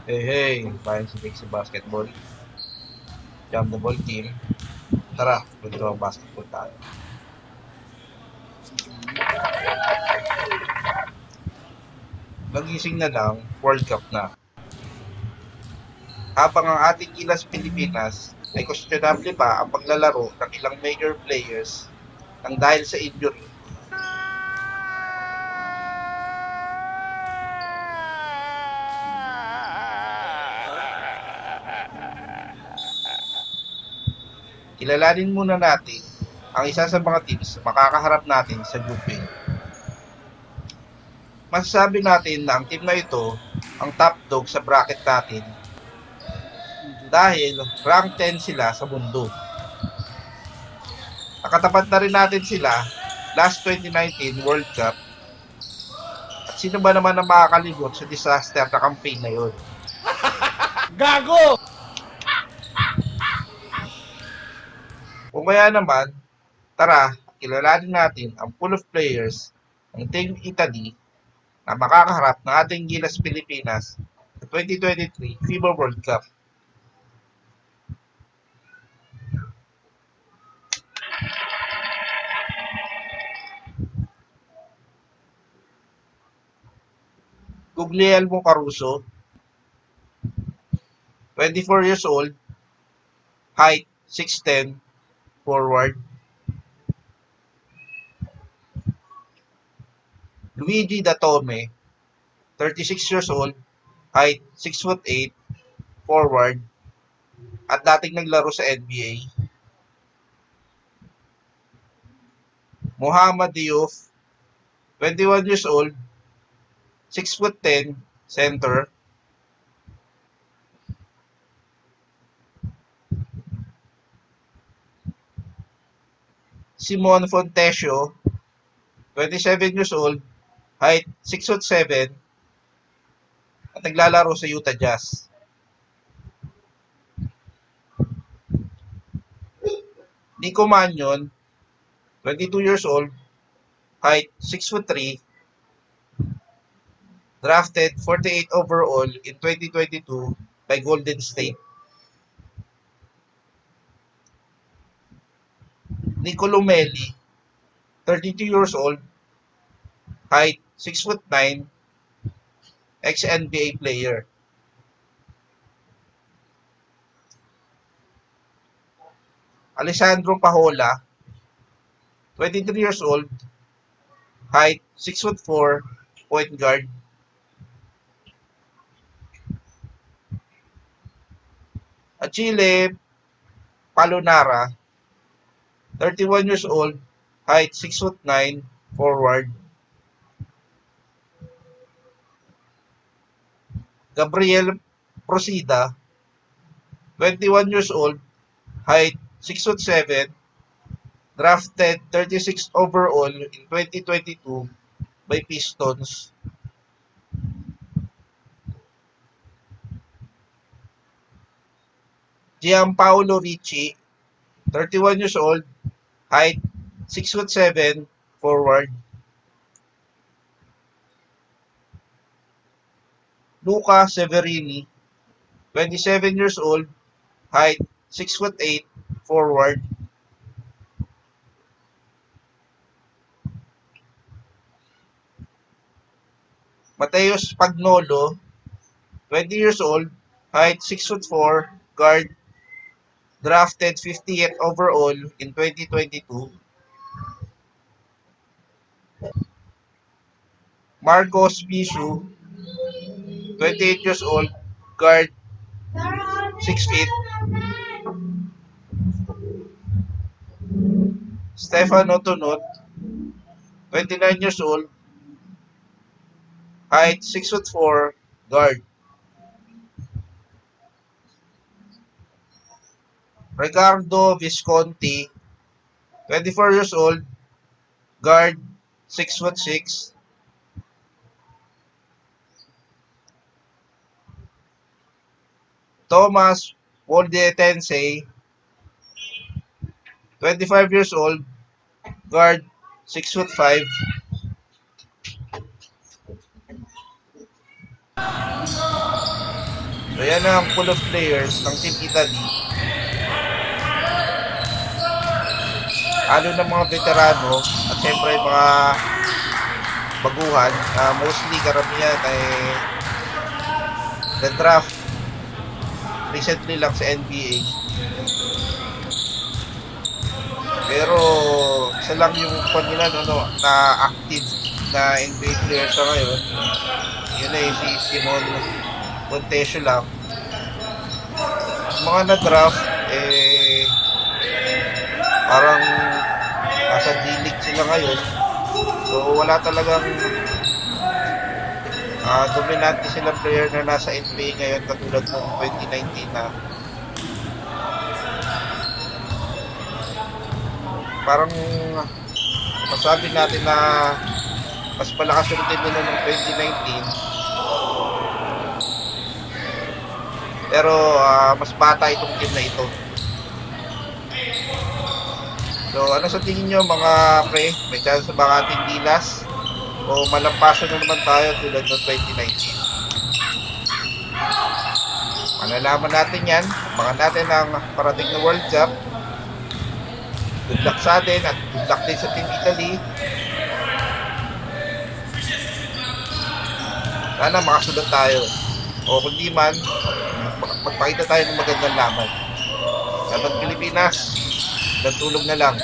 Hey, hey, bayan si Vic sa basketball. Jump the ball team. Tara, mag basketball tayo. Nagising na lang, World Cup na. Habang ang ating gilas Pilipinas ay questionable pa ang paglalaro ng ilang major players nang dahil sa injury. Kilalanin muna natin ang isa sa mga teams na makakaharap natin sa Group A. Masasabi natin na ang team na ito ang top dog sa bracket natin dahil rank 10 sila sa mundo. Nakatapat na rin natin sila last 2019 World Cup. At sino ba naman ang makakalimot sa disaster na campaign na yun? Gago! Kung kaya naman, tara, kilalanin natin ang pool of players ng Team Italy na makakaharap ng ating Gilas Pilipinas sa 2023 FIBA World Cup. Guglielmo Caruso, 24 years old, height 6'10", forward. Luigi Datome, 36 years old, height 6'8", forward, at dating naglaro sa NBA. Muhammad Diouf, 21 years old, 6'10", center. Simon Fontesio, 27 years old, height 6'7", at naglalaro sa Utah Jazz. Nico Mannion, 22 years old, height 6'3", drafted 48 overall in 2022 by Golden State. Nicolo Melli, 32 years old, height 6'9", ex-NBA player. Alessandro Pajola, 23 years old, height 6'4", point guard. Achille Palonara, 31 years old, height 6'9", forward. Gabriel Procida, 21 years old, height 6'7", drafted 36 overall in 2022 by Pistons. Gianpaolo Ricci, 31 years old, height 6'7", forward. Luca Severini, 27 years old, height 6'8", forward. Mateus Pagnolo, 20 years old, height 6'4", guard, drafted 50th overall in 2022. Marcos Pisu, 28 years old, guard, 6 feet. Stefano Tunot, 29 years old, height 6'4", guard. Ricardo Visconti, 24 years old, guard, 6'6". Thomas Woldetense, 25 years old, guard, 6'5". So yan ang pool of players ng Team Italy. Ano ng mga veterano at siyempre mga baguhan. Mostly karamihan ay the draft recently lang sa NBA. Pero isa lang yung kanila na active na NBA player sa ngayon. Yun ay si Simon Montesio lang. Mga na-draft parang nasa D-League sila ngayon. So wala talagang dominante silang player na nasa NBA ngayon katulad ng 2019 na parang masabi natin na mas malakas yung team nila ng 2019 pero mas bata itong team na ito. So ano sa tingin nyo mga pre, may chance ba ang ating Gilas o malampasan na naman tayo tulad ng 2019? Malalaman natin yan, abangan natin ang parating na World Cup. Good luck sa atin at good luck din sa Team Italy. Sana makasunod tayo. O kung di man, magpakita tayo ng magandang laban. Laban Pilipinas, nagtulog na lang.